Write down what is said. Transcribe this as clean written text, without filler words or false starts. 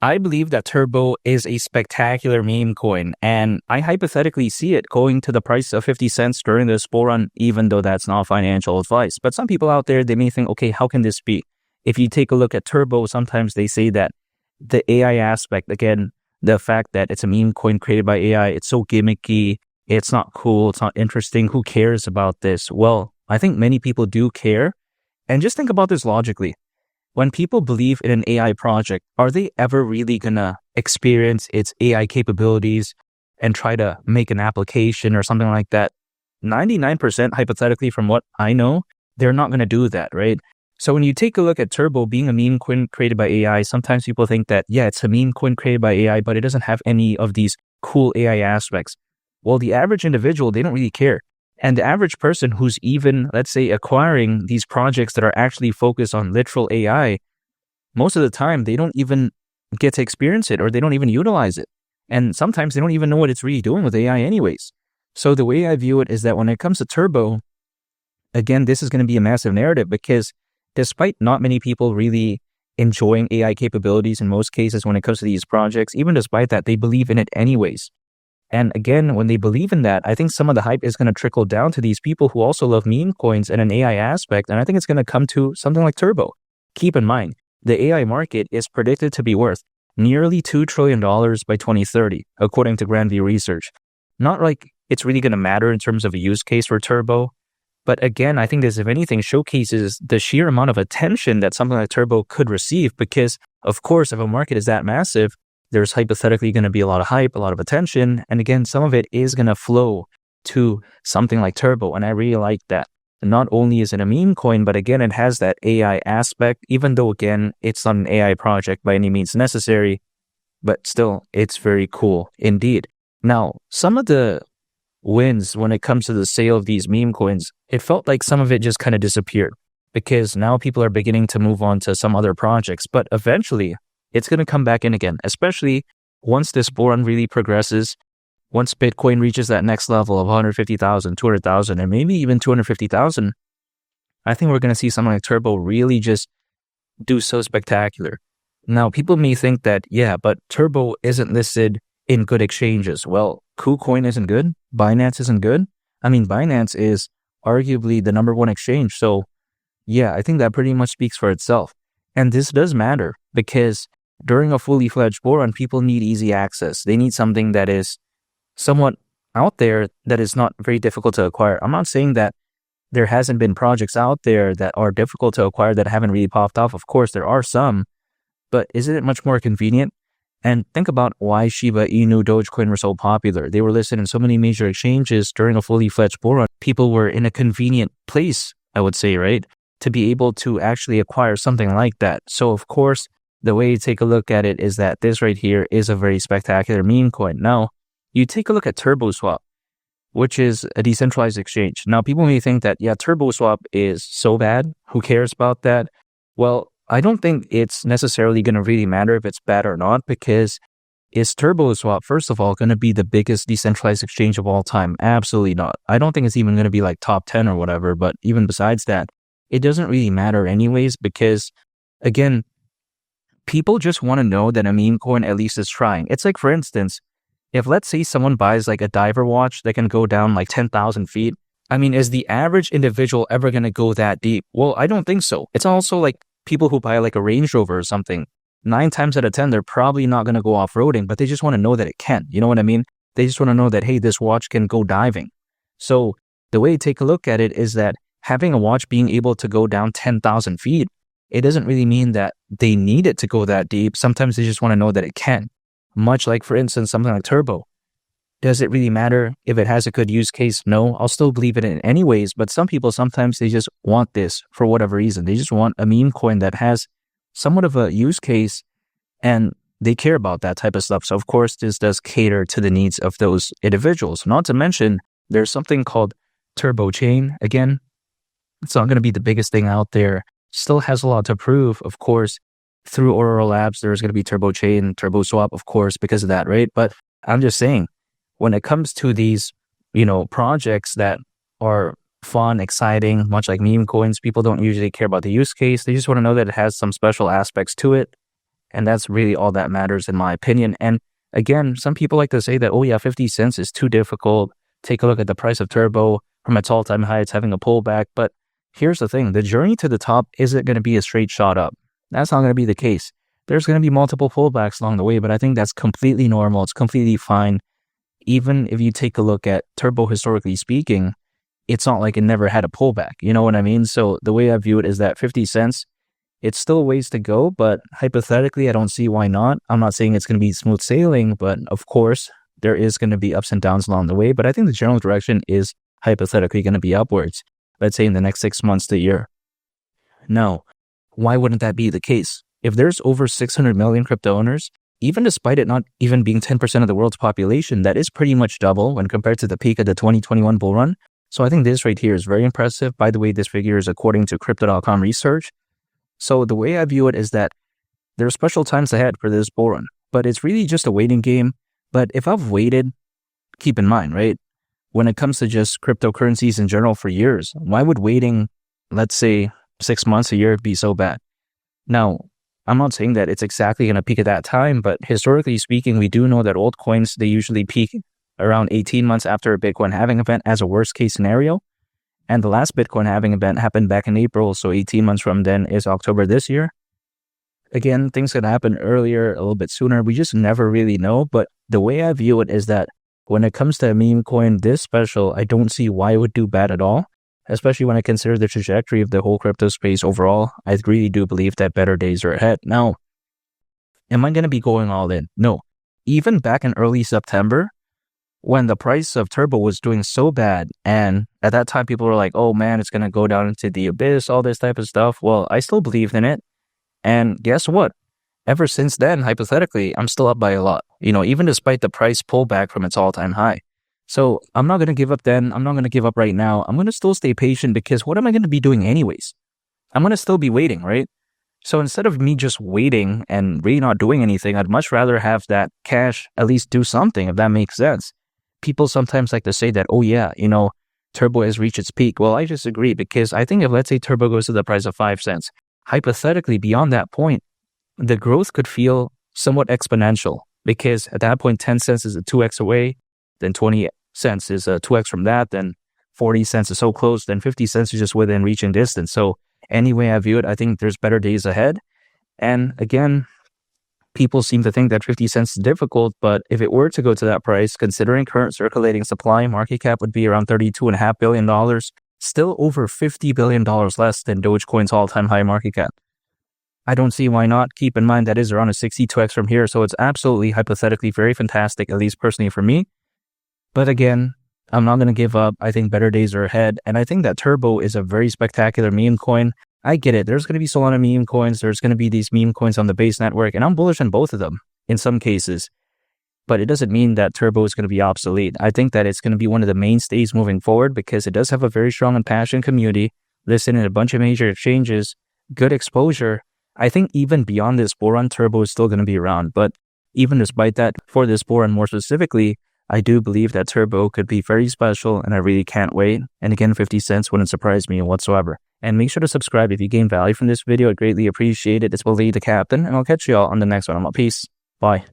I believe that Turbo is a spectacular meme coin, and I hypothetically see it going to the price of 50 cents during this bull run, even though that's not financial advice. But some people out there, they may think, okay, how can this be? If you take a look at Turbo, sometimes they say that the AI aspect, again, the fact that it's a meme coin created by AI, it's so gimmicky, it's not cool, it's not interesting, who cares about this? Well, I think many people do care. And just think about this logically. When people believe in an AI project, are they ever really gonna experience its AI capabilities and try to make an application or something like that? 99% hypothetically from what I know, they're not gonna do that, right? So when you take a look at Turbo being a meme coin created by AI, sometimes people think that, yeah, it's a meme coin created by AI, but it doesn't have any of these cool AI aspects. Well, the average individual, they don't really care. And the average person who's even, let's say, acquiring these projects that are actually focused on literal AI, most of the time, they don't even get to experience it or they don't even utilize it. And sometimes they don't even know what it's really doing with AI anyways. So the way I view it is that when it comes to Turbo, again, this is going to be a massive narrative because despite not many people really enjoying AI capabilities in most cases when it comes to these projects, even despite that, they believe in it anyways. And again, when they believe in that, I think some of the hype is going to trickle down to these people who also love meme coins and an AI aspect. And I think it's going to come to something like Turbo. Keep in mind, the AI market is predicted to be worth nearly $2 trillion by 2030, according to Grand View Research. Not like it's really going to matter in terms of a use case for Turbo. But again, I think this, if anything, showcases the sheer amount of attention that something like Turbo could receive. Because, of course, if a market is that massive, there's hypothetically going to be a lot of hype, a lot of attention. And again, some of it is going to flow to something like Turbo. And I really like that. And not only is it a meme coin, but again, it has that AI aspect, even though, again, it's not an AI project by any means necessary. But still, it's very cool indeed. Now, some of the wins when it comes to the sale of these meme coins, it felt like some of it just kind of disappeared because now people are beginning to move on to some other projects. But eventually, it's going to come back in again, especially once this bull run really progresses, once Bitcoin reaches that next level of 150,000, 200,000, and maybe even 250,000, I think we're going to see something like Turbo really just do so spectacular. Now, people may think that, yeah, but Turbo isn't listed in good exchanges. Well, KuCoin isn't good. Binance isn't good. I mean, Binance is arguably the number one exchange. So, yeah, I think that pretty much speaks for itself. And this does matter because during a fully fledged bull run, people need easy access. They need something that is somewhat out there that is not very difficult to acquire. I'm not saying that there hasn't been projects out there that are difficult to acquire that haven't really popped off. Of course, there are some, but isn't it much more convenient? And think about why Shiba Inu, Dogecoin were so popular. They were listed in so many major exchanges during a fully fledged bull run. People were in a convenient place, I would say, right, to be able to actually acquire something like that. So, of course, the way you take a look at it is that this right here is a very spectacular meme coin. Now, you take a look at TurboSwap, which is a decentralized exchange. Now, people may think that, yeah, TurboSwap is so bad. Who cares about that? Well, I don't think it's necessarily going to really matter if it's bad or not, because is TurboSwap, first of all, going to be the biggest decentralized exchange of all time? Absolutely not. I don't think it's even going to be like top 10 or whatever, but even besides that, it doesn't really matter anyways, because again, people just want to know that a meme coin at least is trying. It's like, for instance, if let's say someone buys like a diver watch that can go down like 10,000 feet, I mean, is the average individual ever going to go that deep? Well, I don't think so. It's also like people who buy like a Range Rover or something. 9 times out of 10, they're probably not going to go off-roading, but they just want to know that it can. You know what I mean? They just want to know that, hey, this watch can go diving. So the way to take a look at it is that having a watch being able to go down 10,000 feet, it doesn't really mean that they need it to go that deep. Sometimes they just want to know that it can. Much like, for instance, something like Turbo. Does it really matter if it has a good use case? No, I'll still believe it in anyways. But some people, sometimes they just want this for whatever reason. They just want a meme coin that has somewhat of a use case and they care about that type of stuff. So of course, this does cater to the needs of those individuals. Not to mention, there's something called Turbo Chain. Again, it's not going to be the biggest thing out there. Still has a lot to prove. Of course, through Aurora Labs, there's going to be Turbo Chain, TurboSwap, of course, because of that, right? But I'm just saying, when it comes to these, projects that are fun, exciting, much like meme coins, people don't usually care about the use case. They just want to know that it has some special aspects to it. And that's really all that matters in my opinion. And again, some people like to say that, oh yeah, 50 cents is too difficult. Take a look at the price of Turbo from its all-time high. It's having a pullback. But here's the thing. The journey to the top isn't going to be a straight shot up. That's not going to be the case. There's going to be multiple pullbacks along the way, but I think that's completely normal. It's completely fine. Even if you take a look at Turbo historically speaking, it's not like it never had a pullback. You know what I mean? So the way I view it is that 50 cents, it's still a ways to go, but hypothetically, I don't see why not. I'm not saying it's going to be smooth sailing, but of course, there is going to be ups and downs along the way. But I think the general direction is hypothetically going to be upwards, let's say in the next 6 months to a year. Now, why wouldn't that be the case? If there's over 600 million crypto owners, even despite it not even being 10% of the world's population, that is pretty much double when compared to the peak of the 2021 bull run. So I think this right here is very impressive. By the way, this figure is according to Crypto.com research. So the way I view it is that there are special times ahead for this bull run, but it's really just a waiting game. But if I've waited, keep in mind, right? When it comes to just cryptocurrencies in general for years, why would waiting, let's say 6 months, a year be so bad? Now, I'm not saying that it's exactly going to peak at that time, but historically speaking, we do know that altcoins, they usually peak around 18 months after a Bitcoin halving event as a worst case scenario. And the last Bitcoin halving event happened back in April, so 18 months from then is October this year. Again, things could happen earlier, a little bit sooner. We just never really know. But the way I view it is that when it comes to a meme coin this special, I don't see why it would do bad at all, especially when I consider the trajectory of the whole crypto space overall. I really do believe that better days are ahead. Now, am I going to be going all in? No. Even back in early September, when the price of Turbo was doing so bad, and at that time people were like, oh man, it's going to go down into the abyss, all this type of stuff. Well, I still believed in it. And guess what? Ever since then, hypothetically, I'm still up by a lot, even despite the price pullback from its all-time high. So I'm not going to give up then. I'm not going to give up right now. I'm going to still stay patient because what am I going to be doing anyways? I'm going to still be waiting, right? So instead of me just waiting and really not doing anything, I'd much rather have that cash at least do something, if that makes sense. People sometimes like to say that, oh yeah, Turbo has reached its peak. Well, I disagree because I think if, let's say, Turbo goes to the price of 5 cents, hypothetically, beyond that point, the growth could feel somewhat exponential because at that point, 10 cents is a 2x away, then 20 cents is a 2x from that, then 40 cents is so close, then 50 cents is just within reaching distance. So anyway I view it, I think there's better days ahead. And again, people seem to think that 50 cents is difficult, but if it were to go to that price, considering current circulating supply, market cap would be around $32.5 billion, still over $50 billion less than Dogecoin's all-time high market cap. I don't see why not. Keep in mind that is around a 62x from here, so it's absolutely hypothetically very fantastic, at least personally for me. But again, I'm not going to give up. I think better days are ahead, and I think that Turbo is a very spectacular meme coin. I get it. There's going to be Solana meme coins. There's going to be these meme coins on the base network, and I'm bullish on both of them in some cases. But it doesn't mean that Turbo is going to be obsolete. I think that it's going to be one of the mainstays moving forward because it does have a very strong and passionate community, listed in a bunch of major exchanges, good exposure. I think even beyond this bull run, Turbo is still going to be around. But even despite that, for this bull run more specifically, I do believe that Turbo could be very special, and I really can't wait. And again, 50 cents wouldn't surprise me whatsoever. And make sure to subscribe if you gain value from this video. I'd greatly appreciate it. It's Willie the Captain, and I'll catch you all on the next one. I'm out. Peace. Bye.